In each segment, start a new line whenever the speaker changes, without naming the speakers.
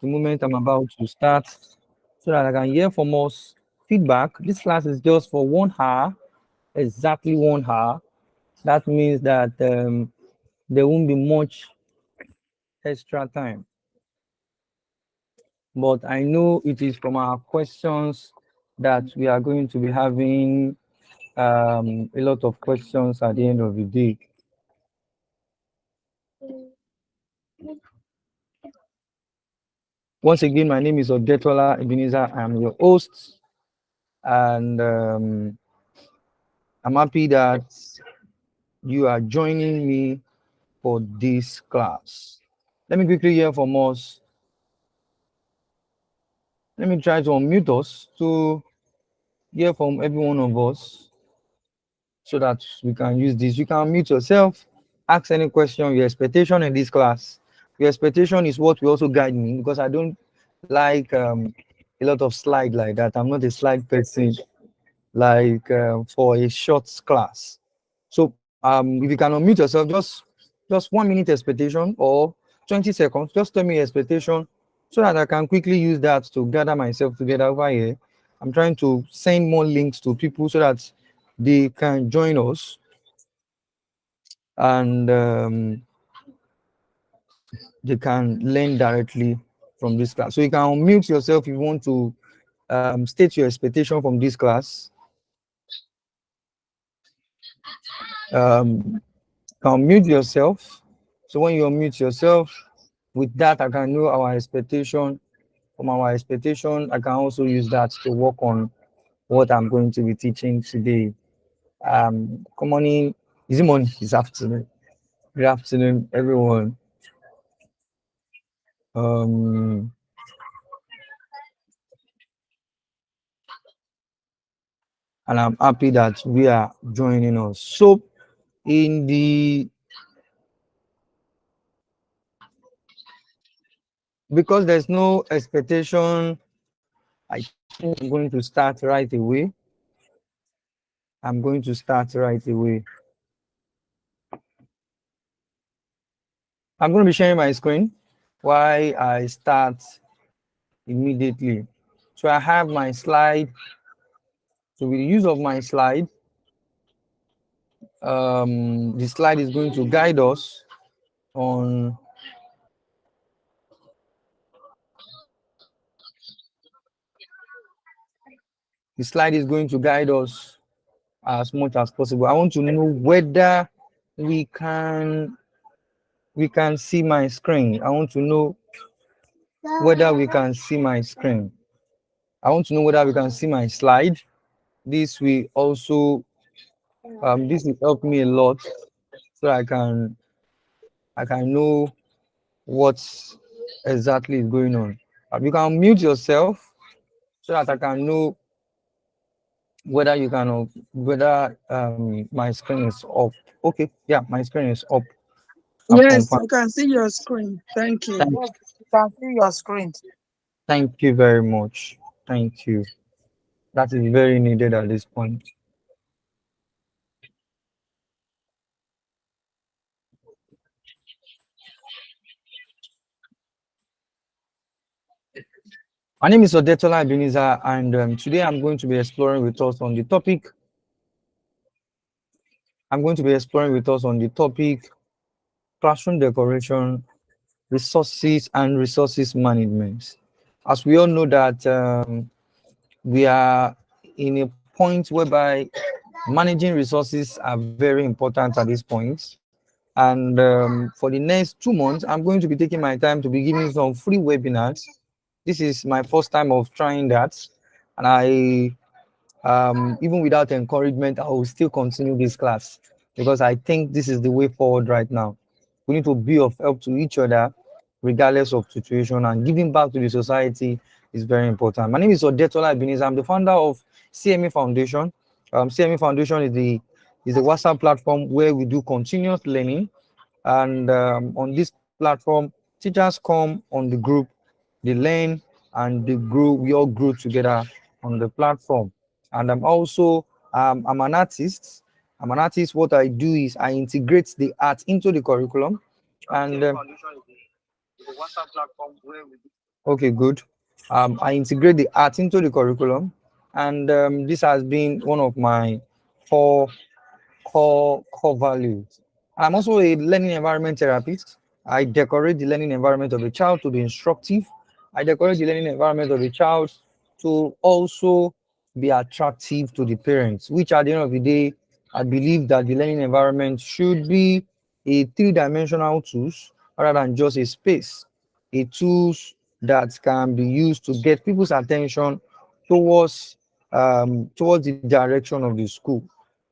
the moment I'm about to start so that I can hear from us feedback. This class is just for 1 hour, exactly 1 hour. That means that there won't be much extra time. But I know it is from our questions that we are going to be having a lot of questions at the end of the day. Once again, my name is Odetola Ebenezer. I'm your host, and I'm happy that you are joining me for this class. Let me quickly hear from us. Let me try to unmute us to hear from every one of us so that we can use this. You can unmute yourself, ask any question, your expectation in this class. Your expectation is what will also guide me because I don't like a lot of slide like that. I'm not a slide person like for a short class. So if you can unmute yourself, just 1 minute expectation or 20 seconds, just tell me your expectation so that I can quickly use that to gather myself together over here. I'm trying to send more links to people so that they can join us and they can learn directly from this class. So you can unmute yourself if you want to state your expectation from this class. Unmute yourself. So when you unmute yourself, with that, I can know our expectation. From our expectation, I can also use that to work on what I'm going to be teaching today. Good morning. Is it morning? It's afternoon. Good afternoon, everyone. Um, and I'm happy that we are joining us. So, in the because there's no expectation, I think I'm going to start right away. I'm going to start right away. I'm going to be sharing my screen while I start immediately. So I have my slide. So with the use of my slide, the slide is going to guide us on the slide is going to guide us as much as possible. I want to know whether we can see my screen. I want to know whether we can see my screen. I want to know whether we can see my slide. This will also this will help me a lot so I can know what exactly is going on. You can mute yourself so that I can know whether you can whether my screen is up. Okay, yeah, my screen is up. I've
Yes,
confirmed.
I can see your screen. Thank you.
Thank,
Yes, you can see your screen.
thank you very much. Thank you. That is very needed at this point. My name is Odetola Ebenezer, and today I'm going to be exploring with us on the topic. I'm going to be exploring with us on the topic classroom decoration, resources, and resources management. As we all know that we are in a point whereby managing resources are very important at this point. And for the next 2 months, I'm going to be taking my time to be giving some free webinars. This is my first time of trying that. And even without encouragement, I will still continue this class because I think this is the way forward right now. We need to be of help to each other, regardless of situation, and giving back to the society is very important. My name is Odetola Ebenezer. I'm the founder of CME Foundation. CME Foundation is a WhatsApp platform where we do continuous learning, and on this platform, teachers come on the group, they learn, and they grow. We all grow together on the platform. And I'm an artist. I'm an artist. What I do is I integrate the art into the curriculum, and Okay, good. I integrate the art into the curriculum, and this has been one of my core core values. I'm also a learning environment therapist. I decorate the learning environment of a child to be instructive. I decorate the learning environment of a child to also be attractive to the parents, which at the end of the day, I believe that the learning environment should be a three-dimensional tools rather than just a space, a tools that can be used to get people's attention towards towards the direction of the school.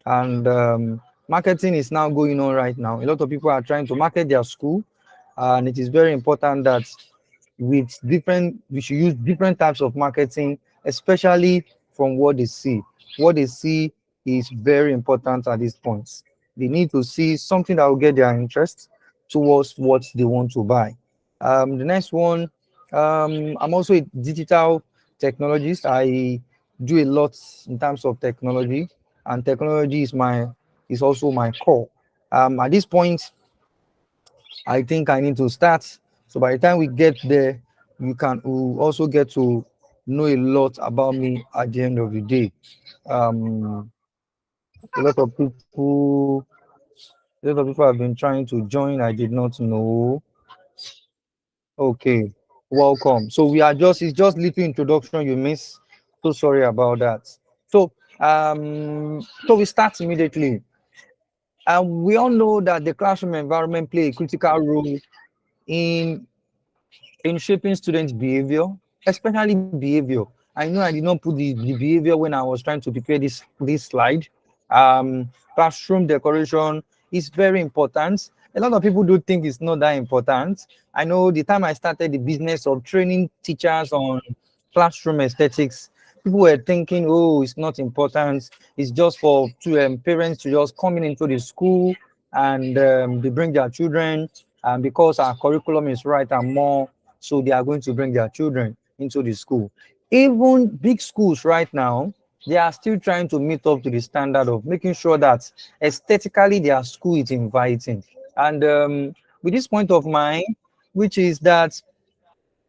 And marketing is now going on right now. A lot of people are trying to market their school, and it is very important that we should use different types of marketing, especially from what they see. What they see is very important at this point. They need to see something that will get their interest towards what they want to buy. The next one, I'm also a digital technologist. I do a lot in terms of technology, and technology is also my core. At this point, I think I need to start. So by the time we get there, you can will also get to know a lot about me at the end of the day. Um, a lot of people, a lot of people have been trying to join. I did not know. Okay, welcome. So we are just it's just little introduction you miss. So sorry about that. So so we start immediately. We all know that the classroom environment play a critical role in shaping students' behavior, especially behavior. I know I did not put the behavior when I was trying to prepare this slide. Classroom decoration is very important. A lot of people do think it's not that important. I know the time I started the business of training teachers on classroom aesthetics, people were thinking, oh, it's not important. It's just for parents to just come into the school and they bring their children. And because our curriculum is right and more, so they are going to bring their children into the school. Even big schools right now, they are still trying to meet up to the standard of making sure that aesthetically their school is inviting. And with this point of mine, which is that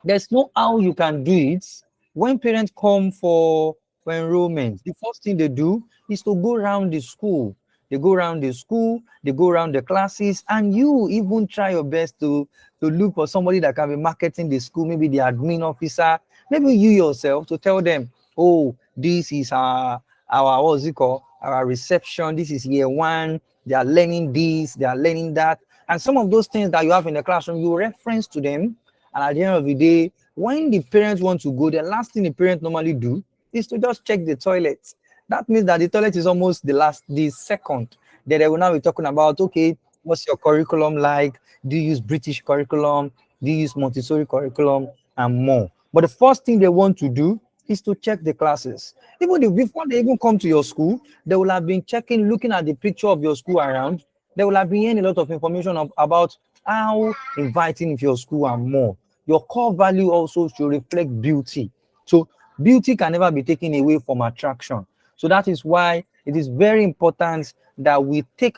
there's no how you can do it when parents come for enrollment. The first thing they do is to go around the school. They go around the school, they go around the classes, and you even try your best to look for somebody that can be marketing the school, maybe the admin officer, maybe you yourself to tell them, oh, this is our what's it called? Our reception. This is year one. They are learning this, they are learning that. And some of those things that you have in the classroom, you reference to them, and at the end of the day, when the parents want to go, the last thing the parents normally do is to just check the toilet. That means that the toilet is almost the second. Then they will now be talking about, okay, what's your curriculum like? Do you use British curriculum? Do you use Montessori curriculum? And more. But the first thing they want to do is to check the classes. Before they even come to your school, they will have been checking, looking at the picture of your school around. They will have been hearing a lot of information about how inviting is your school and more. Your core value also should reflect beauty. So beauty can never be taken away from attraction. So that is why it is very important that we take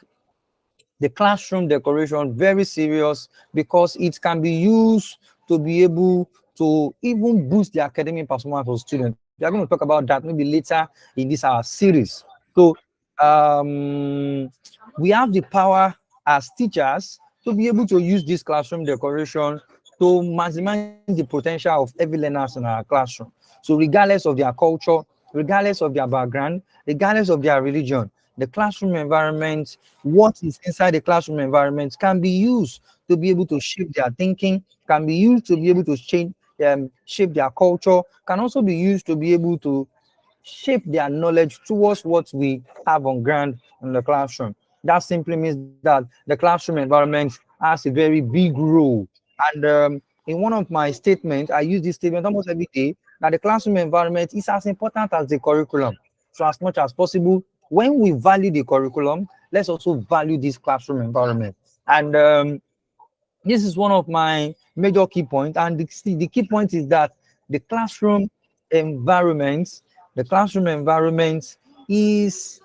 the classroom decoration very serious, because it can be used to be able to even boost the academic performance of students. We are going to talk about that maybe later in this our series. So um, we have the power as teachers to be able to use this classroom decoration to maximize the potential of every learners in our classroom. So regardless of their culture, regardless of their background, regardless of their religion, the classroom environment, what is inside the classroom environment can be used to be able to shape their thinking, can be used to be able to shape their culture, can also be used to be able to shape their knowledge towards what we have on ground in the classroom. That simply means that the classroom environment has a very big role. And in one of my statements, I use this statement almost every day, that the classroom environment is as important as the curriculum. So as much as possible, when we value the curriculum, let's also value this classroom environment. And this is one of my major key points. And the key point is that the classroom environment, the classroom environment is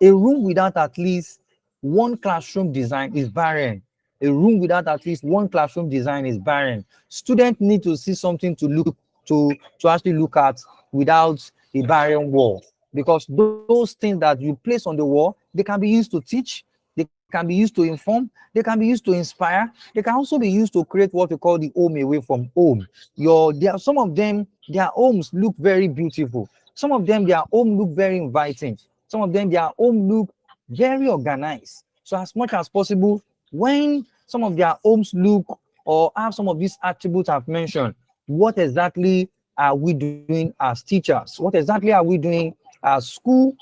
a room without at least one classroom design is barren. A room without at least one classroom design is barren. Students need to see something to actually look at without a barren wall. Because those things that you place on the wall, they can be used to teach, they can be used to inform, they can be used to inspire, they can also be used to create what we call the home away from home. There are some of them, their homes look very beautiful. Some of them, their home look very inviting. Some of them, their home look very organized. So as much as possible, when some of their homes look or have some of these attributes I've mentioned, what exactly are we doing as teachers? What exactly are we doing as school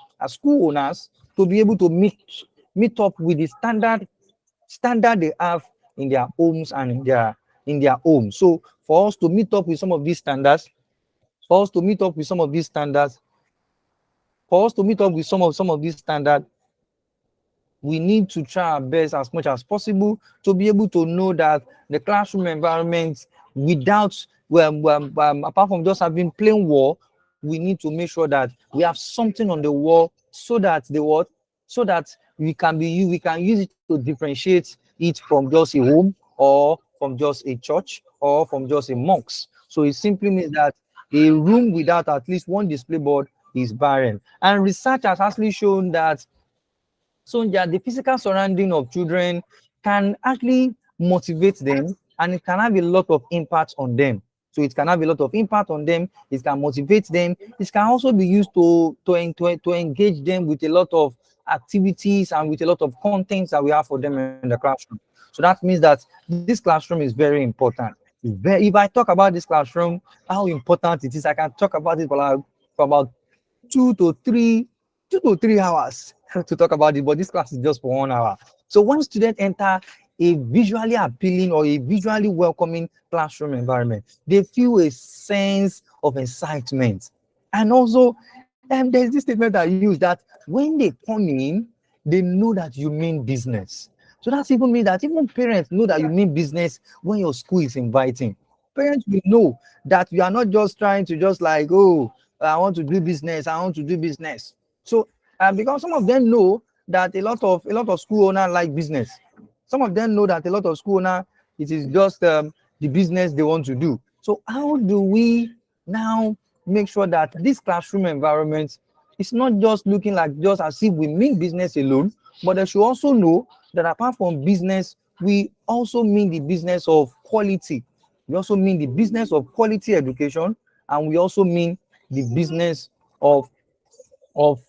owners to be able to meet up with the standard they have in their homes and in their homes. So for us to meet up with some of these standards, for us to meet up with some of these standards, for us to meet up with some of these standards, we need to try our best as much as possible to be able to know that the classroom environment, without apart from just having plain wall, we need to make sure that we have something on the wall so that we can use it to differentiate it from just a home or from just a church or from just a mosque. So it simply means that a room without at least one display board is barren. And research has actually shown that so yeah, the physical surrounding of children can actually motivate them, and it can have a lot of impact on them. So it can have a lot of impact on them. It can motivate them. It can also be used to engage them with a lot of activities and with a lot of contents that we have for them in the classroom. So that means that this classroom is very important. If I talk about this classroom, how important it is, I can talk about it for about two to three 2 to 3 hours to talk about it, but this class is just for 1 hour. So when students enter a visually appealing or a visually welcoming classroom environment, they feel a sense of excitement. And also, there's this statement I use that when they come in, they know that you mean business. So that's even mean that even parents know that you mean business when your school is inviting. Parents will know that you are not just trying to just like, oh, I want to do business, I want to do business. So because some of them know that a lot of school owners like business. Some of them know that a lot of school owners, it is just the business they want to do. So how do we now make sure that this classroom environment is not just looking like just as if we mean business alone, but they should also know that apart from business, we also mean the business of quality. We also mean the business of quality education, and we also mean the business of of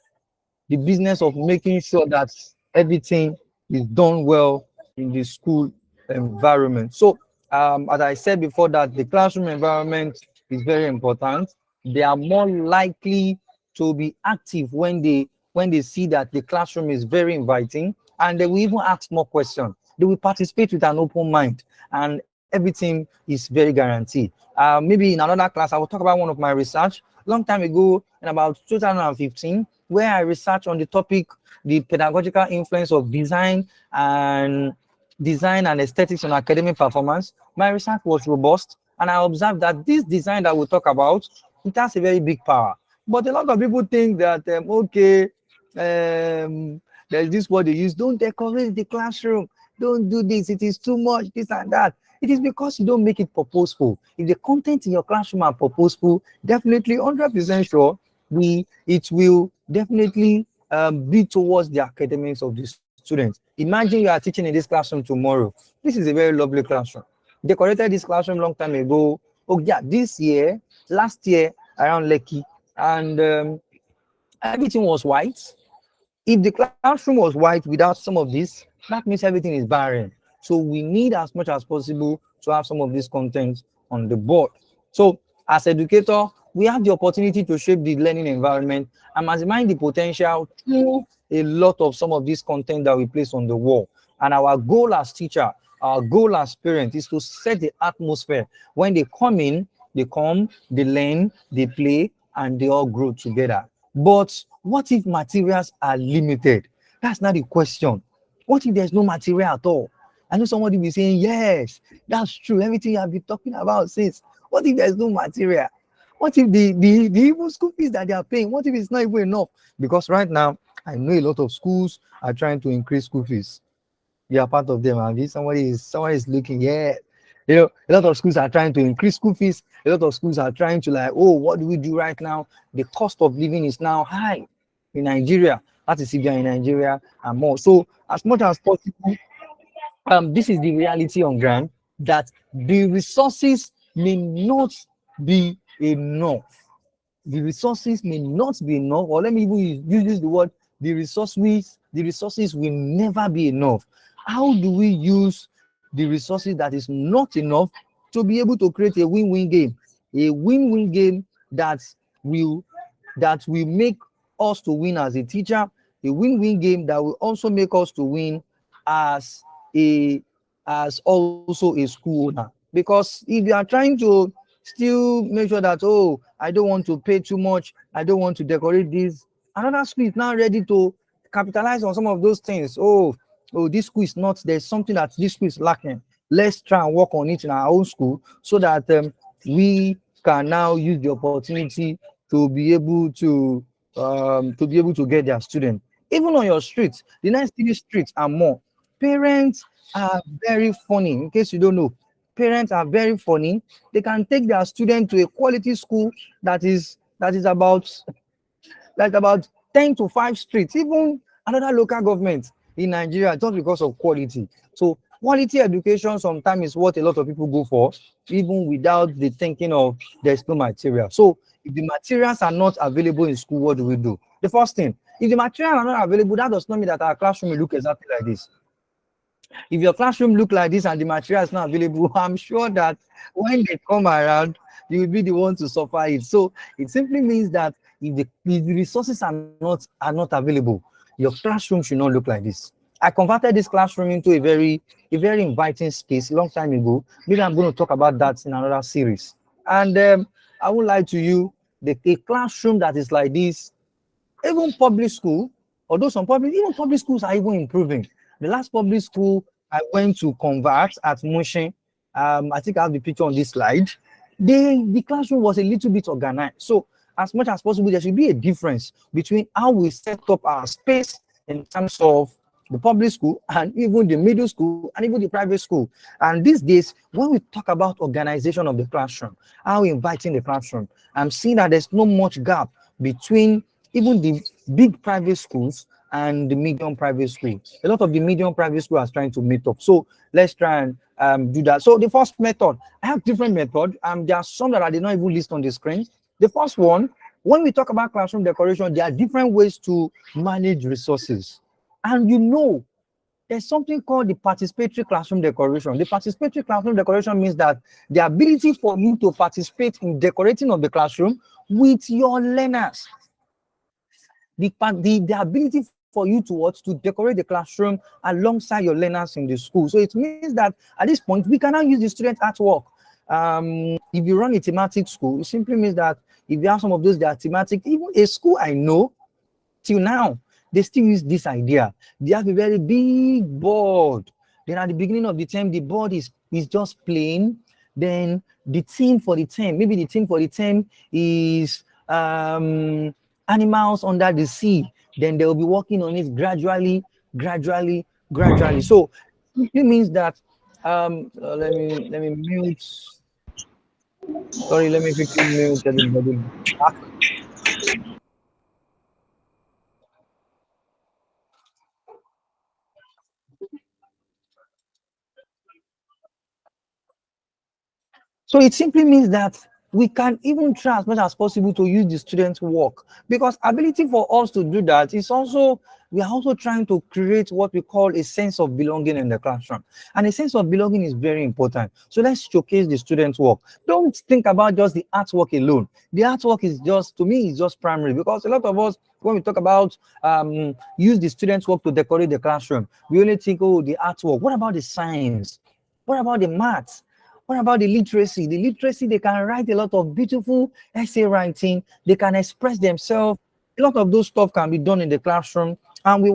making sure that everything is done well in the school environment. So, as I said before, that the classroom environment is very important. They are more likely to be active when they see that the classroom is very inviting, and they will even ask more questions. They will participate with an open mind, and everything is very guaranteed. Maybe in another class, I will talk about one of my research long time ago in about 2015, where I researched on the topic, the pedagogical influence of design and aesthetics on academic performance. My research was robust, and I observed that this design that we talk about, it has a very big power. But a lot of people think that, there's this word they use, don't decorate the classroom, don't do this, it is too much, this and that. It is because you don't make it purposeful. If the content in your classroom are purposeful, definitely 100% sure it will definitely be towards the academics of the students. Imagine you are teaching in this classroom tomorrow. This is a very lovely classroom. Decorated this classroom long time ago. Oh yeah, last year around Lekki, and everything was white. If the classroom was white without some of this, that means everything is barren. So we need as much as possible to have some of this content on the board. So as educator, we have the opportunity to shape the learning environment and maximize the potential through a lot of some of this content that we place on the wall. And our goal as teacher, our goal as parent is to set the atmosphere. When they come in, they learn, they play, and they all grow together. But what if materials are limited? That's not the question. What if there's no material at all? I know somebody will be saying, yes, that's true. Everything you have been talking about since. What if there's no material? What if the even school fees that they are paying, what if it's not even enough? Because right now, I know a lot of schools are trying to increase school fees. You are part of them. And somebody is looking. Yeah, you know, a lot of schools are trying to increase school fees. A lot of schools are trying to like, oh, what do we do right now? The cost of living is now high in Nigeria. That is if you are in Nigeria and more. So as much as possible, this is the reality on ground, that the resources may not be enough. The resources may not be enough, or let me even use the word, the resources will never be enough. How do we use the resources that is not enough to be able to create a win-win game? A win-win game will that will make us to win as a teacher, a win-win game that will also make us to win as a as also a school owner. Because if you are trying to still make sure that, oh, I don't want to pay too much, I don't want to decorate this, another school is now ready to capitalize on some of those things. Oh, this school is not, there's something that this school is lacking. Let's try and work on it in our own school so that we can now use the opportunity to be able to get their student. Even on your streets, the next three streets and more, parents are very funny. In case you don't know, parents are very funny. They can take their student to a quality school that is about 10 to 5 streets, even another local government in Nigeria, just because of quality. So quality education sometimes is what a lot of people go for, even without the thinking of there's no material. So if the materials are not available in school, what do we do? The first thing, if the materials are not available, that does not mean that our classroom will look exactly like this. If your classroom look like this and the material is not available, I'm sure that when they come around, you will be the one to suffer it. So it simply means that if the resources are not available, your classroom should not look like this. I converted this classroom into a very inviting space a long time ago. Maybe I'm going to talk about that in another series. And I won't lie to you, a classroom that is like this, even public school, although even public schools are even improving. The last public school I went to convert at Mushin, I think I have the picture on this slide. The classroom was a little bit organized. So as much as possible, there should be a difference between how we set up our space in terms of the public school and even the middle school and even the private school. And these days, when we talk about organization of the classroom, how we inviting the classroom, I'm seeing that there's no much gap between even the big private schools and the medium private school. A lot of the medium private school are trying to meet up. So let's try and do that. So the first method, I have different methods. There are some that I did not even list on the screen. The first one, when we talk about classroom decoration, there are different ways to manage resources. And there's something called the participatory classroom decoration. The participatory classroom decoration means that the ability for you to participate in decorating of the classroom with your learners. The ability for you to decorate the classroom alongside your learners in the school. So it means that at this point, we can now use the student artwork. If you run a thematic school, it simply means that if you have some of those that are thematic, even a school I know till now, they still use this idea. They have a very big board. Then at the beginning of the term, the board is just plain. Then the theme for the term, maybe the theme for the term is animals under the sea. Then they will be working on it gradually. So it means that let me mute. Sorry, let me quickly mute everybody. So it simply means that we can even try as much as possible to use the students' work, because ability for us to do that is also, we are also trying to create what we call a sense of belonging in the classroom. And a sense of belonging is very important. So let's showcase the students' work. Don't think about just the artwork alone. The artwork is just, to me, is just primary, because a lot of us, when we talk about use the students' work to decorate the classroom, we only think, oh, the artwork. What about the science? What about the maths? What about the literacy? The literacy, they can write a lot of beautiful essay writing. They can express themselves. A lot of those stuff can be done in the classroom. And we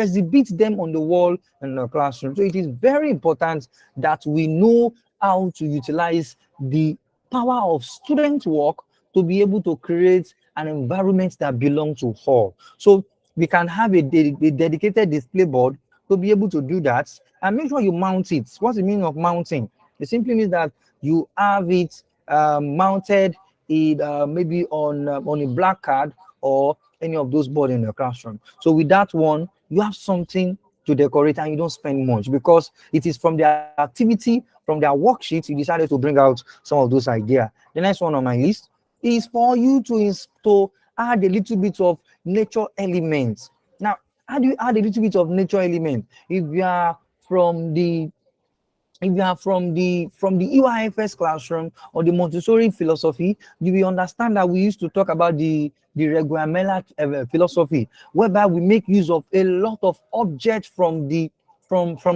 exhibit them on the wall in the classroom. So it is very important that we know how to utilize the power of student work to be able to create an environment that belongs to all. So we can have a dedicated display board to be able to do that. And make sure you mount it. What's the meaning of mounting? It simply means that you have it mounted it maybe on a black card or any of those board in the classroom. So with that one, you have something to decorate and you don't spend much because it is from the activity, from their worksheets, you decided to bring out some of those ideas. The next one on my list is for you to add a little bit of nature elements. Now, how do you add a little bit of nature element? If you are from the from the EYFS classroom or the Montessori philosophy, you will understand that we used to talk about the regular philosophy, whereby we make use of a lot of objects from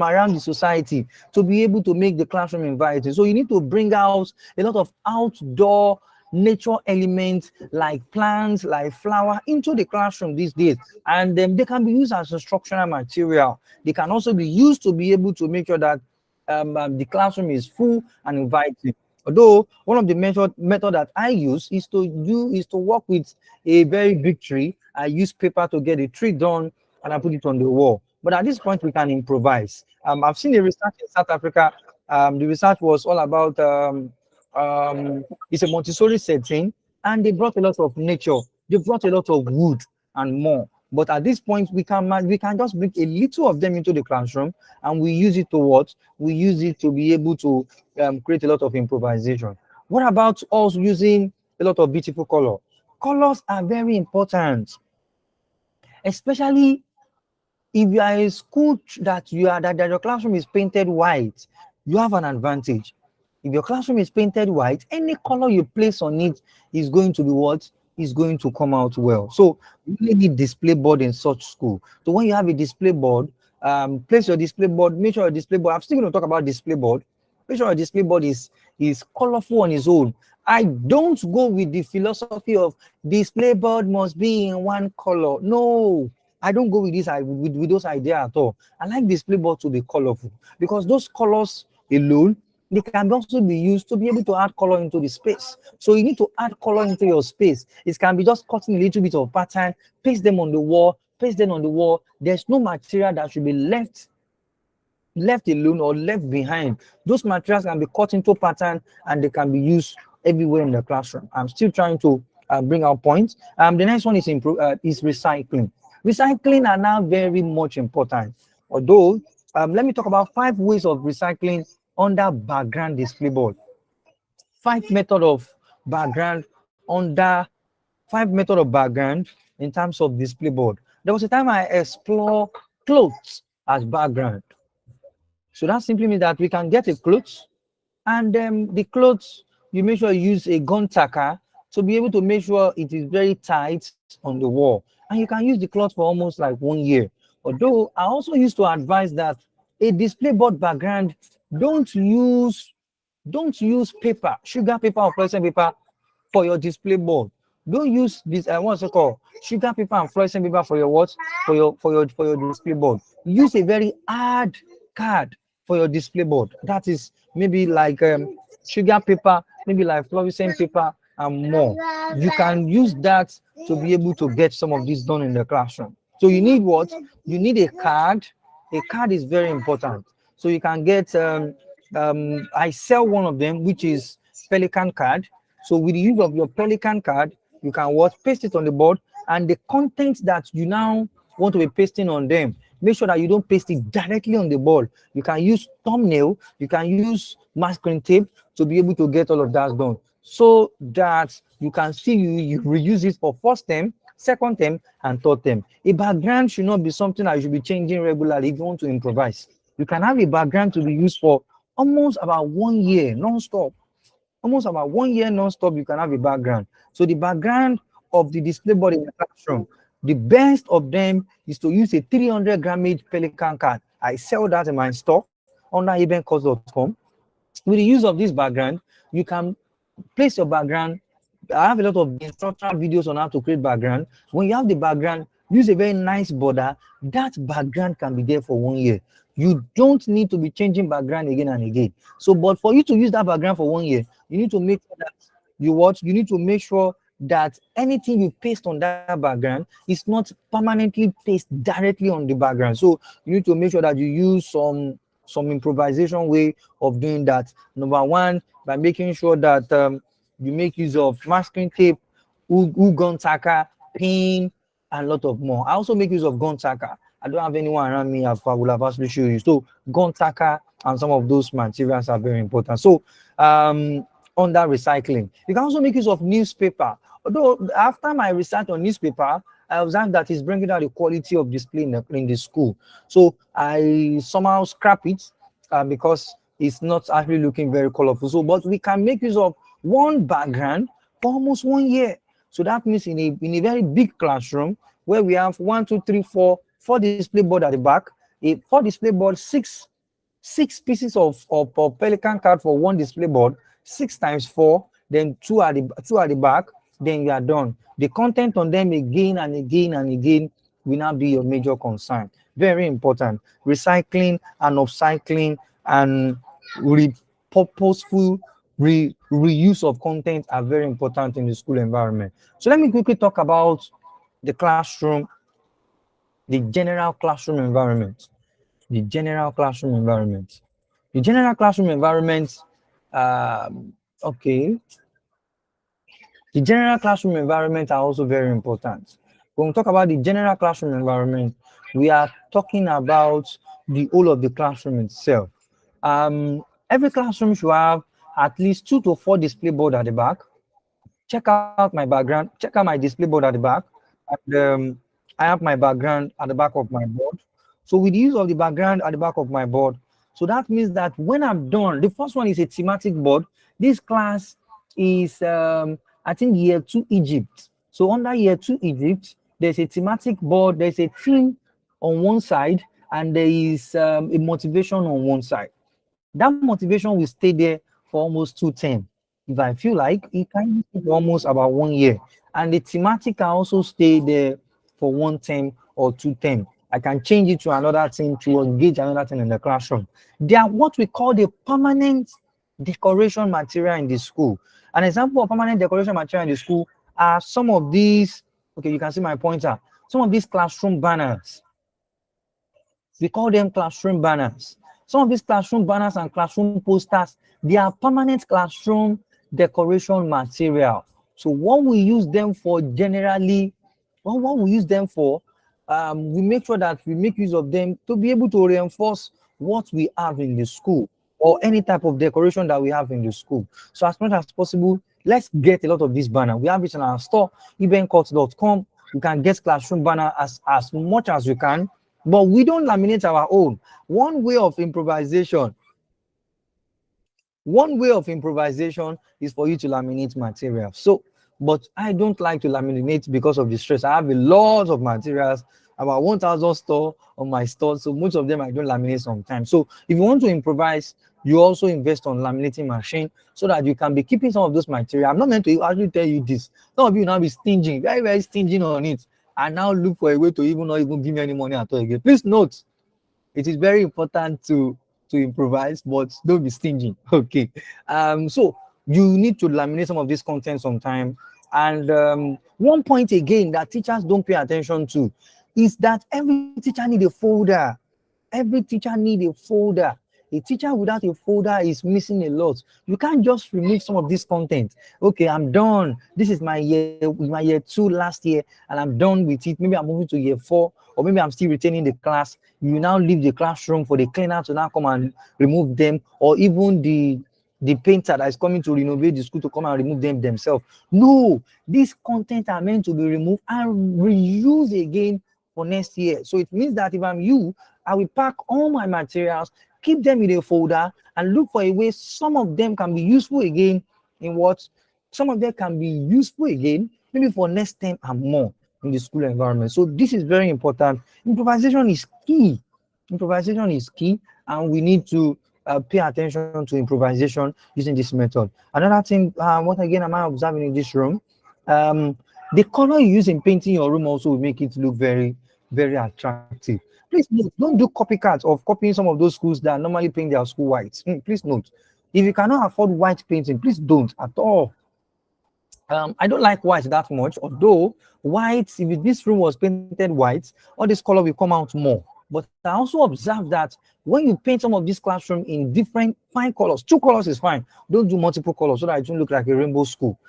around the society to be able to make the classroom inviting. So you need to bring out a lot of outdoor nature elements like plants, like flower into the classroom these days, and they can be used as instructional material. They can also be used to be able to make sure that the classroom is full and inviting. Although one of the method that I use is to work with a very big tree. I use paper to get a tree done and I put it on the wall. But at this point, we can improvise. I've seen a research in South Africa. The research was all about it's a Montessori setting, and they brought a lot of nature. They brought a lot of wood and more. But at this point, we can just bring a little of them into the classroom, and we use it to what? We use it to be able to create a lot of improvisation. What about also using a lot of beautiful color? Colors are very important, especially if you are a school that your classroom is painted white. You have an advantage. If your classroom is painted white, any color you place on it is going to be what? Is going to come out well. So you really need display board in such school. So when you have a display board, place your display board, make sure your display board, I'm still going to talk about display board. Make sure your display board is colorful on its own. I don't go with the philosophy of display board must be in one color. No, I don't go with this with those ideas at all. I like display board to be colorful because those colors alone, they can also be used to be able to add color into the space. So you need to add color into your space. It can be just cutting a little bit of pattern, paste them on the wall, paste them on the wall. There's no material that should be left alone or left behind. Those materials can be cut into pattern and they can be used everywhere in the classroom. I'm still trying to bring out points. The next one is recycling. Recycling are now very much important. Although, let me talk about 5 ways of recycling under background display board. 5 method of background under 5 method of background in terms of display board. There was a time I explored clothes as background. So that simply means that we can get a clothes, and the clothes, you make sure you use a gun tacker to be able to make sure it is very tight on the wall. And you can use the cloth for almost like 1 year. Although I also used to advise that a display board background, don't use paper, sugar paper or fluorescent paper for your display board. Don't use this what's it called, sugar paper and fluorescent paper for your what, for your display board. Use a very hard card for your display board. That is maybe like sugar paper, maybe like fluorescent paper and more. You can use that to be able to get some of this done in the classroom. So you need what? You need a card. A card is very important. So you can get I sell one of them, which is Pelican card. So with the use of your Pelican card, you can what? Paste it on the board, and the content that you now want to be pasting on them, make sure that you don't paste it directly on the board. You can use thumbnail, you can use masking tape to be able to get all of that done, so that you can see you reuse it for first term, second term, and third term. A background should not be something that you should be changing regularly if you want to improvise. You can have a background to be used for almost about 1 year non-stop. Almost about 1 year non-stop, you can have a background. So the background of the display board in the classroom, the best of them is to use a 300 grammage Pelican card. I sell that in my store under ebencourse.com. With the use of this background, you can place your background. I have a lot of instructional videos on how to create background. When you have the background, use a very nice border. That background can be there for 1 year. You don't need to be changing background again and again. So, but for you to use that background for 1 year, you need to make sure that you need to make sure that anything you paste on that background is not permanently pasted directly on the background. So you need to make sure that you use some improvisation way of doing that. Number one, by making sure that you make use of masking tape, gun tacker, pin, and a lot of more. I also make use of gun tacker. I don't have anyone around me. I will have actually show you. So gun tacker and some of those materials are very important. So under recycling, you can also make use of newspaper. Although after my research on newspaper, I observed that it's bringing down the quality of display in the school. So I somehow scrap it because it's not actually looking very colorful. So, but we can make use of one background for almost 1 year. So that means in a very big classroom where we have 4 display board at the back, four display board, six pieces of pelican card for one display board, 6 times 4, then two at the back, then you are done. The content on them again and again and again will not be your major concern. Very important. Recycling and upcycling and purposeful reuse of content are very important in the school environment. So let me quickly talk about the classroom, the general classroom environment. The general classroom environment. The general classroom environment, okay. The general classroom environment are also very important. When we talk about the general classroom environment, we are talking about the whole of the classroom itself. Every classroom should have at least 2 to 4 display board at the back. Check out my background, check out my display board at the back. And I have my background at the back of my board. So with the use of the background at the back of my board, so that means that when I'm done, the first one is a thematic board. This class is, I think, year 2 Egypt. So under year 2 Egypt, there's a thematic board, there's a theme on one side, and there is a motivation on one side. That motivation will stay there for almost 2 terms. If I feel like it can be almost about 1 year. And the thematic can also stay there for 1 term or 2 terms. I can change it to another thing to engage another thing in the classroom. They are what we call the permanent decoration material in the school. An example of permanent decoration material in the school are some of these. Okay, you can see my pointer. Some of these classroom banners. We call them classroom banners. Some of these classroom banners and classroom posters, they are permanent classroom decoration material. So what we use them for generally, what we use them for, we make sure that we make use of them to be able to reinforce what we have in the school or any type of decoration that we have in the school. So as much as possible, let's get a lot of this banner. We have it in our store, ebencourt.com. You can get classroom banner as much as you can, but we don't laminate our own. One way of improvisation is for you to laminate material. So, but I don't like to laminate because of the stress. I have a lot of materials, about 1,000 store on my store. So most of them I don't laminate sometimes. So if you want to improvise, you also invest on laminating machine so that you can be keeping some of those material. I'm not meant to actually tell you this. Some of you now be stingy, very, very stingy on it. And now look for a way to even not even give me any money at all again. Please note, it is very important to improvise, but don't be stingy. Okay. So you need to laminate some of this content sometime. And one point again that teachers don't pay attention to is that every teacher need a folder. Every teacher need a folder. A teacher without a folder is missing a lot. You can't just remove some of this content. Okay, I'm done. This is my year 2 last year, and I'm done with it. Maybe I'm moving to year 4, or maybe I'm still retaining the class. You now leave the classroom for the cleaner to now come and remove them, or even the painter that is coming to renovate the school to come and remove them themselves. No, these content are meant to be removed and reused again for next year. So it means that if I'm you, I will pack all my materials, keep them in a folder, and look for a way some of them can be useful again in what? Some of them can be useful again, maybe for next term and more in the school environment. So this is very important. Improvisation is key. Improvisation is key, and we need to pay attention to improvisation using this method. Another thing, what again am I observing in this room? The color you use in painting your room also will make it look very, very attractive. Please note, don't do copycats of copying some of those schools that normally paint their school white. Please note, if you cannot afford white painting, please don't at all. I don't like white that much, although white, if this room was painted white, all this color will come out more. But I also observe that when you paint some of this classroom in different fine colors, two colors is fine. Don't do multiple colors so that it won't look like a rainbow school.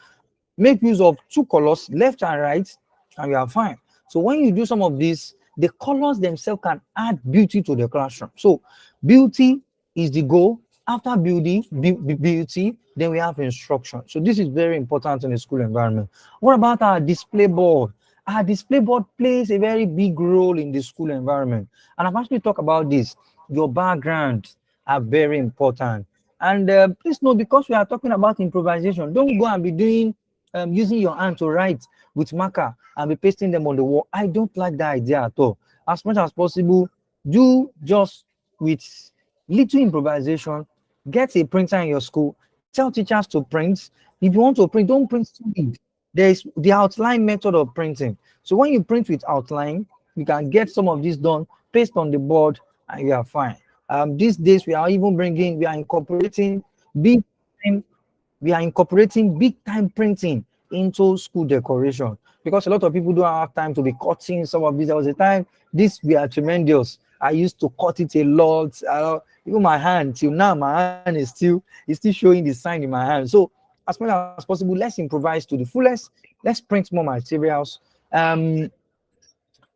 Make use of two colors, left and right, and you are fine. So when you do some of this, the colors themselves can add beauty to the classroom. So beauty is the goal. After beauty, then we have instruction. So this is very important in the school environment. What about our display board? Our display board plays a very big role in the school environment. And I've actually talked about this. Your background are very important. And please know, because we are talking about improvisation, don't go and be doing using your hand to write with marker and be pasting them on the wall. I don't like that idea at all. As much as possible, do just with little improvisation. Get a printer in your school. Tell teachers to print. If you want to print, don't print too big. There is the outline method of printing. So when you print with outline, you can get some of this done, paste on the board, and you are fine. These days, we are incorporating big time we are incorporating big time printing into school decoration, because a lot of people don't have time to be cutting some of these. There was a time this we are tremendous. I used to cut it a lot. Even my hand till now, my hand is still showing the sign in my hand. So as much as possible, let's improvise to the fullest. Let's print more materials.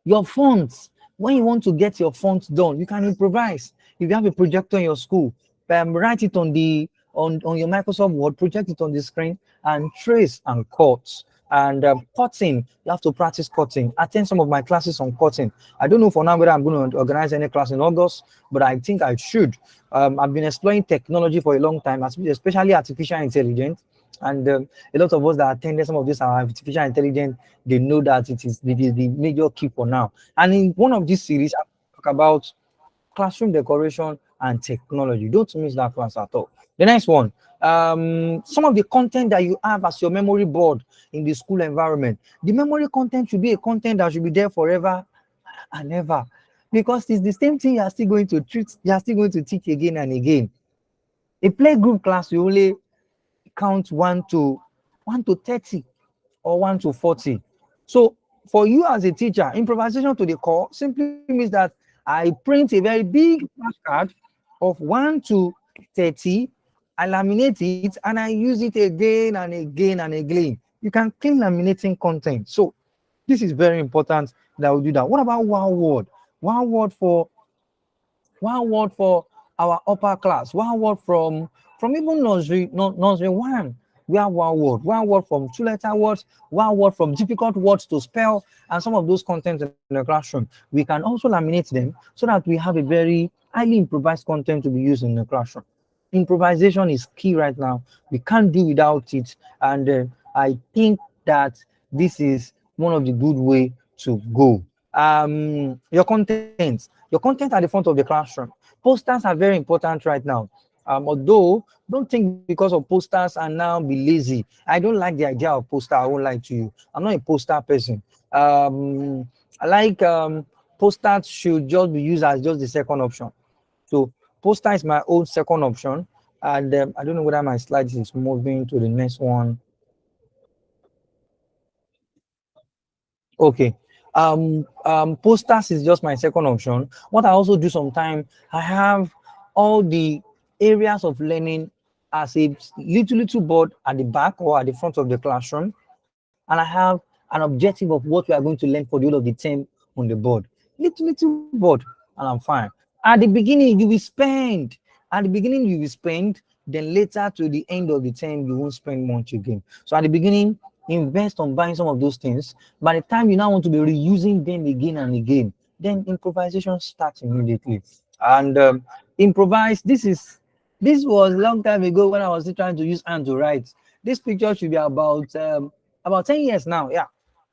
Your fonts, when you want to get your fonts done, you can improvise. If you have a projector in your school, write it on the on your Microsoft Word, project it on the screen, and trace and cut. And cutting, you have to practice cutting. Attend some of my classes on cutting. I don't know for now whether I'm going to organize any class in August, but I think I should. I've been exploring technology for a long time, especially artificial intelligence. And a lot of us that attended some of this artificial intelligence, they know that it is the major key for now. And in one of these series, I talk about classroom decoration and technology. Don't miss that class at all. The next one, some of the content that you have as your memory board in the school environment. The memory content should be a content that should be there forever and ever, because it's the same thing you are still going to treat, you are still going to teach again and again. A play group class, you only count 1 to 30 or 1 to 40. So for you as a teacher, improvisation to the core simply means that I print a very big flashcard of 1 to 30, I laminate it, and I use it again and again and again. You can clean laminating content. So this is very important that we do that. What about one word? One word for our upper class. One word from even nursery one. We have one word from two-letter words, one word from difficult words to spell, and some of those contents in the classroom. We can also laminate them so that we have a very highly improvised content to be used in the classroom. Improvisation is key right now. We can't do without it, and I think that this is one of the good way to go. Your content at the front of the classroom. Posters are very important right now. Although don't think because of posters and now be lazy. I don't like the idea of poster. I won't lie to you. I'm not a poster person. I like posters should just be used as just the second option. So poster is my own second option. And I don't know whether my slides is moving to the next one. Okay. Posters is just my second option. What I also do sometimes, I have all the areas of learning as a little board at the back or at the front of the classroom, and I have an objective of what we are going to learn for the whole of the term on the board. Little board, and I'm fine. At the beginning, you will spend. At the beginning, you will spend. Then later to the end of the term, you won't spend much again. So at the beginning, invest on buying some of those things. By the time you now want to be reusing them again and again, then improvisation starts immediately. And improvise. This was a long time ago when I was still trying to use hand to write. This picture should be about 10 years now. Yeah,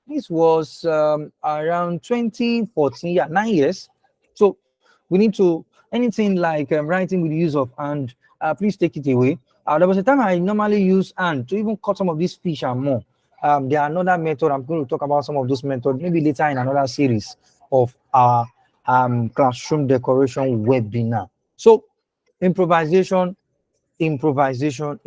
this was around 2014. Yeah, 9 years. So we need to anything like writing with the use of hand. Please take it away. There was a time I normally use hand to even cut some of these fish and more. There are another method. I'm going to talk about some of those methods maybe later in another series of our classroom decoration webinar. So improvisation. In conclusion,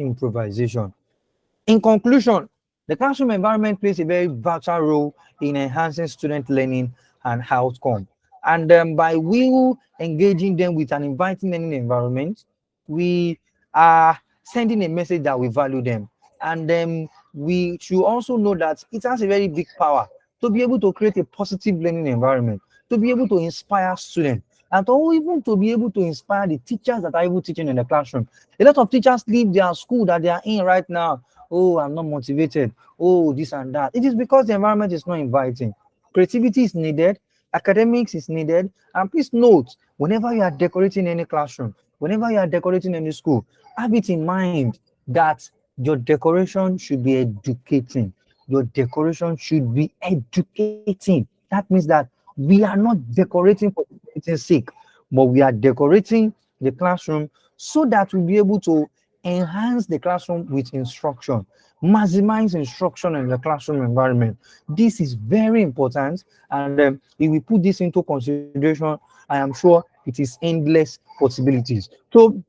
The classroom environment plays a very vital role in enhancing student learning and outcome. And by we engaging them with an inviting learning environment, we are sending a message that we value them. And we should also know that it has a very big power to be able to create a positive learning environment, to be able to inspire students, and to even to be able to inspire the teachers that are even teaching in the classroom. A lot of teachers leave their school that they are in right now. Oh, I'm not motivated. Oh, this and that. It is because the environment is not inviting. Creativity is needed, academics is needed, and please note, whenever you are decorating any classroom, whenever you are decorating any school, have it in mind that your decoration should be educating. Your decoration should be educating. That means that we are not decorating for decorating's sake, but we are decorating the classroom so that we'll be able to enhance the classroom with instruction, maximize instruction in the classroom environment. This is very important, and if we put this into consideration, I am sure it is endless possibilities. So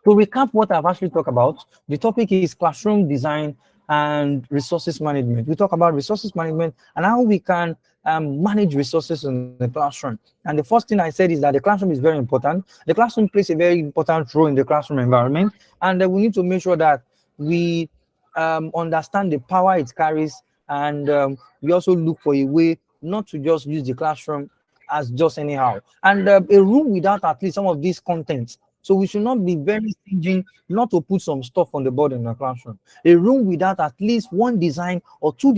to recap what I've actually talked about, the topic is classroom design and resources management. We talk about resources management and how we can manage resources in the classroom. And the first thing I said is that the classroom is very important. The classroom plays a very important role in the classroom environment, and we need to make sure that we understand the power it carries, and we also look for a way not to just use the classroom as just anyhow. And a room without at least some of these contents, so we should not be very stingy not to put some stuff on the board in the classroom. A room without at least one design or two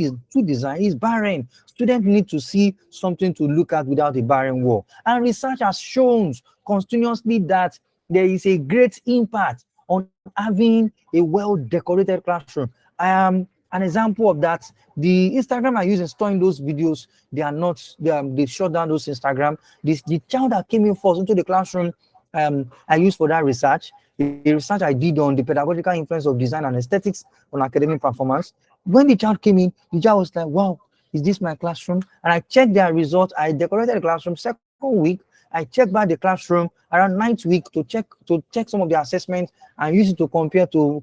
design is barren. Students need to see something to look at without a barren wall. And research has shown continuously that there is a great impact on having a well-decorated classroom. I am an example of that. The Instagram I use in storing those videos, they are not, they shut down those Instagram. The child that came in first into the classroom, I used for that research, the research I did on the pedagogical influence of design and aesthetics on academic performance. When the child came in, the child was like, wow, is this my classroom? And I checked their results. I decorated the classroom. Second week, I checked back the classroom around ninth week to check some of the assessments and use it to compare to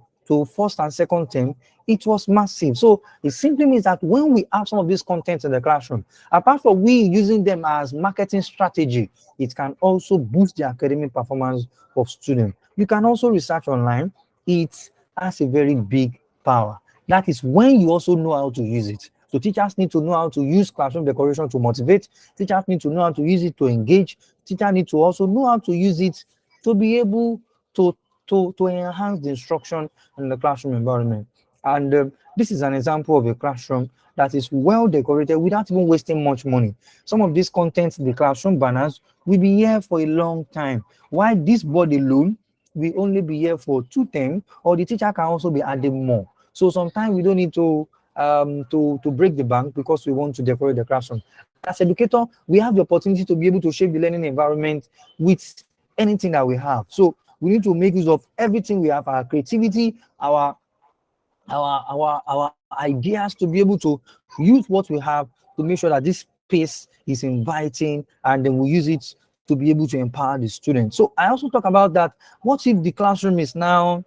first and second term. It was massive. So it simply means that when we have some of these contents in the classroom, apart from we using them as marketing strategy, it can also boost the academic performance of students. You can also research online. It has a very big power. That is when you also know how to use it. So teachers need to know how to use classroom decoration to motivate. Teachers need to know how to use it to engage. Teachers need to also know how to use it to be able to enhance the instruction in the classroom environment. And this is an example of a classroom that is well decorated without even wasting much money. Some of these contents, the classroom banners, will be here for a long time. While this board alone will only be here for 2 terms, or the teacher can also be adding more. So sometimes we don't need to break the bank because we want to decorate the classroom. As educator, we have the opportunity to be able to shape the learning environment with anything that we have. So we need to make use of everything we have, our creativity, our ideas, to be able to use what we have to make sure that this space is inviting, and then we use it to be able to empower the students. So I also talk about that. What if the classroom is now,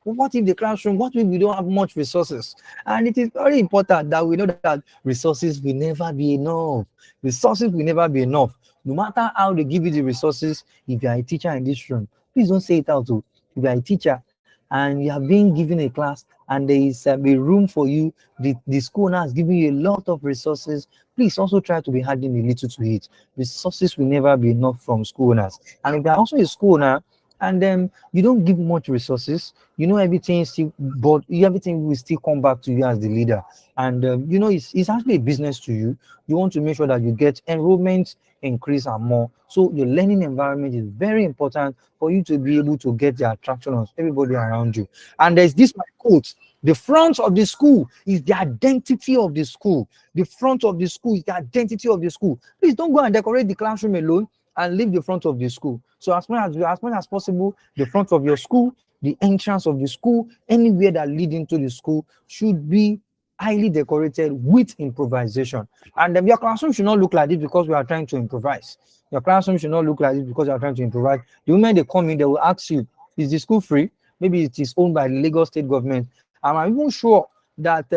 what if the classroom, what if we don't have much resources? And it is very important that we know that resources will never be enough. Resources will never be enough. No matter how they give you the resources, if you are a teacher in this room, please don't say it out to. If you are a teacher and you have been given a class and there is a room for you, the school now has given you a lot of resources, please also try to be adding a little to it. Resources will never be enough from school owners. And if you are also a school owner and then you don't give much resources, you know, everything still, but everything will still come back to you as the leader. And you know, it's actually a business to you. You want to make sure that you get enrollment increase and more. So your learning environment is very important for you to be able to get the attraction of everybody around you. And there's this my quote: the front of the school is the identity of the school. The front of the school is the identity of the school. Please don't go and decorate the classroom alone and leave the front of the school. So as much as possible, the front of your school, the entrance of the school, anywhere that lead into the school should be highly decorated with improvisation. And your classroom should not look like this because we are trying to improvise. Your classroom should not look like this because you are trying to improvise. The moment they come in, they will ask you, is the school free? Maybe it is owned by the Lagos state government. I'm even sure that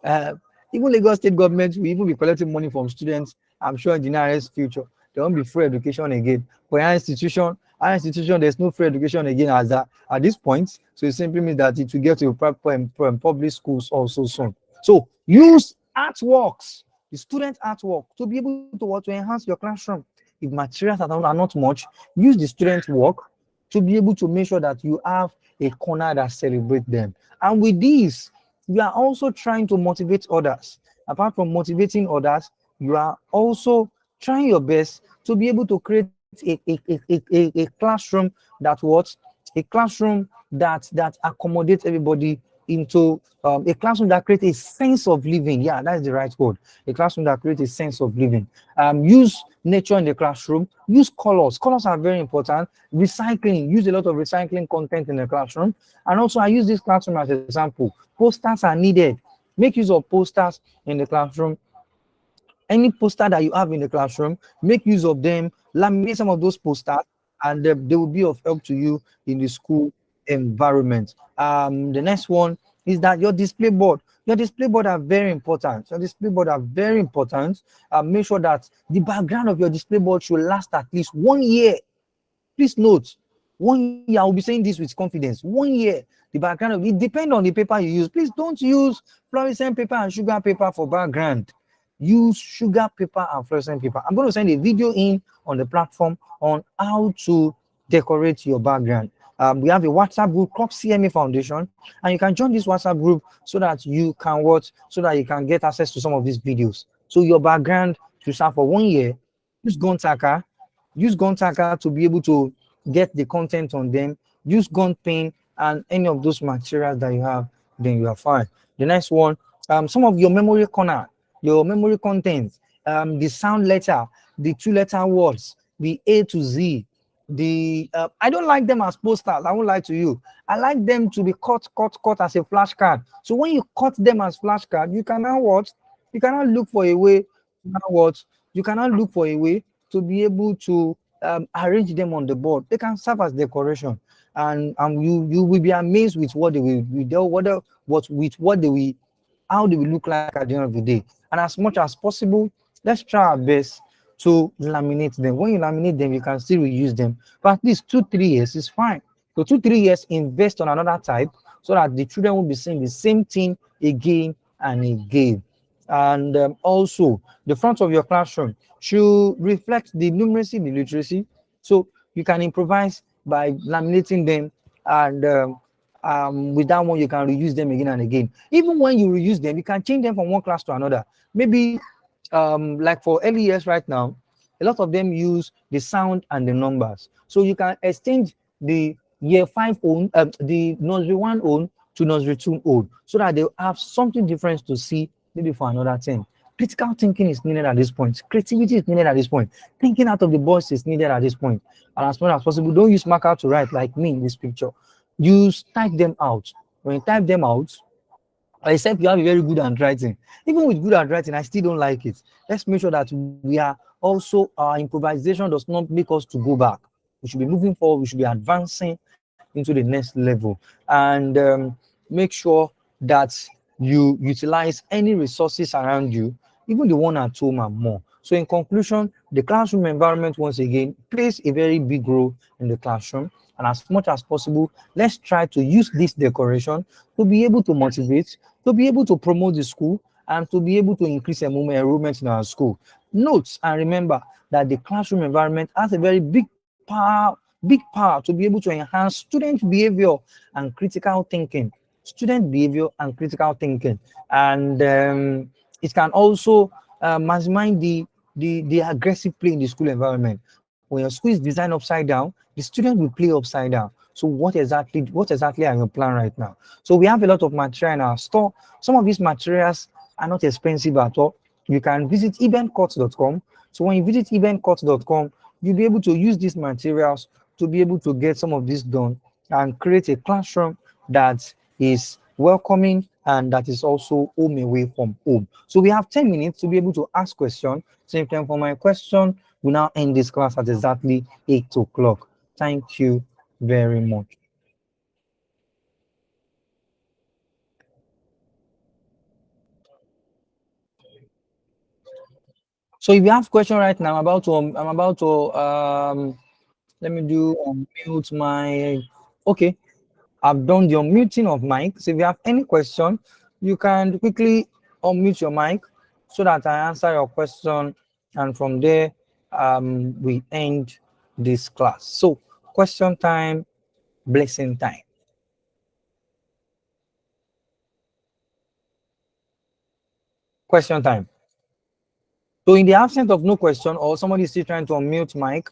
uh, even Lagos state government will even be collecting money from students. I'm sure in the nearest future there won't be free education again. For our institution, there's no free education again as that at this point. So it simply means that it will get to public schools also soon. So use artworks, the student artwork, to be able to what, to enhance your classroom. If materials are not much, use the student work to be able to make sure that you have a corner that celebrates them. And with this, you are also trying to motivate others. Apart from motivating others, you are also trying your best to be able to create a classroom that what, a classroom that accommodates everybody into a classroom that creates a sense of living. Yeah, that's the right word. A classroom that creates a sense of living. Use nature in the classroom. Use colors. Colors are very important. Recycling. Use a lot of recycling content in the classroom. And also, I use this classroom as an example. Posters are needed. Make use of posters in the classroom. Any poster that you have in the classroom, make use of them, laminate some of those posters, and they will be of help to you in the school environment. The next one is that your display board are very important. Your display board are very important. Make sure that the background of your display board should last at least 1 year. Please note, 1 year. I will be saying this with confidence. 1 year. The background of it depends on the paper you use. Please don't use fluorescent paper and sugar paper for background. Use sugar paper and fluorescent paper. I'm going to send a video in on the platform on how to decorate your background. We have a WhatsApp group called CMA Foundation, and you can join this WhatsApp group so that you can watch, so that you can get access to some of these videos. So your background should serve for 1 year. Use Gontaka. Use Gontaka to be able to get the content on them. Use gun pen and any of those materials that you have, then you are fine. The next one, some of your memory corner, your memory content, the sound letter, the 2 letter words, the A to Z. The I don't like them as posters. I won't lie to you. I like them to be cut as a flashcard. So when you cut them as flashcard, you can now what? You cannot look for a way. Now what? You cannot look for a way to be able to arrange them on the board. They can serve as decoration, and you will be amazed with what they will, what they will, how they will look like at the end of the day. And as much as possible, let's try our best to laminate them. When you laminate them, you can still reuse them. But at least 2-3 years is fine. So 2-3 years, invest on another type so that the children will be seeing the same thing again and again. And also, the front of your classroom should reflect the numeracy, the literacy. So you can improvise by laminating them, and with that one, you can reuse them again and again. Even when you reuse them, you can change them from one class to another. Maybe like for early years right now, a lot of them use the sound and the numbers. So you can exchange the year 5 own, the nursery 1 own to nursery 2 own, so that they have something different to see maybe for another thing. Critical thinking is needed at this point. Creativity is needed at this point. Thinking out of the box is needed at this point. And as much as possible, don't use marker to write like me in this picture. Use type them out. When you type them out, except you have a very good handwriting. Even with good handwriting, I still don't like it. Let's make sure that we are also, our improvisation does not make us to go back. We should be moving forward. We should be advancing into the next level. And make sure that you utilize any resources around you, even the one at home and more. So in conclusion, the classroom environment once again plays a very big role in the classroom. And as much as possible, let's try to use this decoration to be able to motivate, to be able to promote the school, and to be able to increase enrollment in our school. Note and remember that the classroom environment has a very big power to be able to enhance student behavior and critical thinking. Student behavior and critical thinking. And it can also maximize the aggressive play in the school environment. When your school is designed upside down, the student will play upside down. So what exactly are your plan right now? So we have a lot of material in our store. Some of these materials are not expensive at all. You can visit eventcourt.com. So when you visit eventcourt.com, you'll be able to use these materials to be able to get some of this done and create a classroom that is welcoming and that is also home away from home. So we have 10 minutes to be able to ask questions. Same time for my question. We now end this class at exactly 8 o'clock. Thank you very much. So if you have question right now, I'm about to let me do unmute my. Okay, I've done the unmuting of mic. So if you have any question, you can quickly unmute your mic so that I answer your question, and from there we end this class. So question time, blessing time. Question time. So in the absence of no question or somebody is still trying to unmute mic,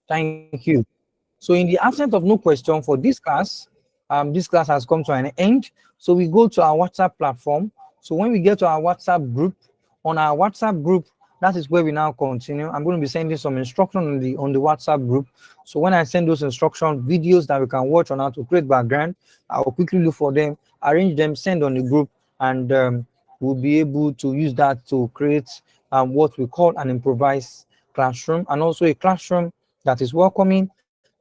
thank you. So in the absence of no question for this class has come to an end. So we go to our WhatsApp platform. So when we get to our WhatsApp group, on our WhatsApp group, that is where we now continue. I'm going to be sending some instruction on the WhatsApp group. So when I send those instruction videos that we can watch on how to create background, I will quickly look for them, arrange them, send on the group, and we'll be able to use that to create what we call an improvised classroom, and also a classroom that is welcoming,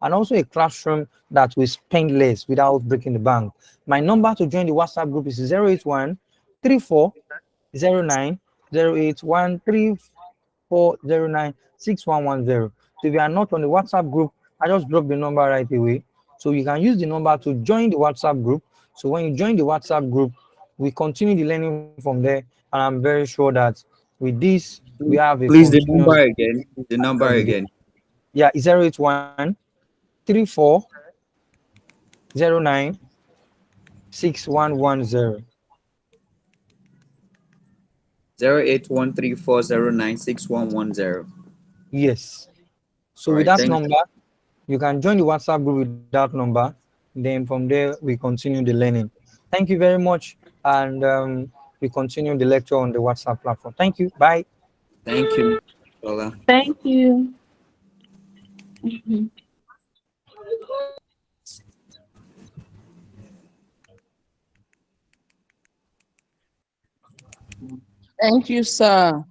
and also a classroom that will spend less without breaking the bank. My number to join the WhatsApp group is 081 34 09 081 3409 6110. So if you are not on the WhatsApp group, I just drop the number right away. So you can use the number to join the WhatsApp group. So when you join the WhatsApp group, we continue the learning from there. And I'm very sure that with this, we have a
Please, the
continuous
number again. The number
every day.
again.
Yeah, it's 081 34 09 6110.
08134096110.
Yes.
All
So with
right.
that
Thank
number, you can join the WhatsApp group with that number. Then from there, we continue the learning. Thank you very much. And we continue the lecture on the WhatsApp platform. Thank you. Bye.
thank you, Ola.
Thank you. Mhm. Thank you, sir.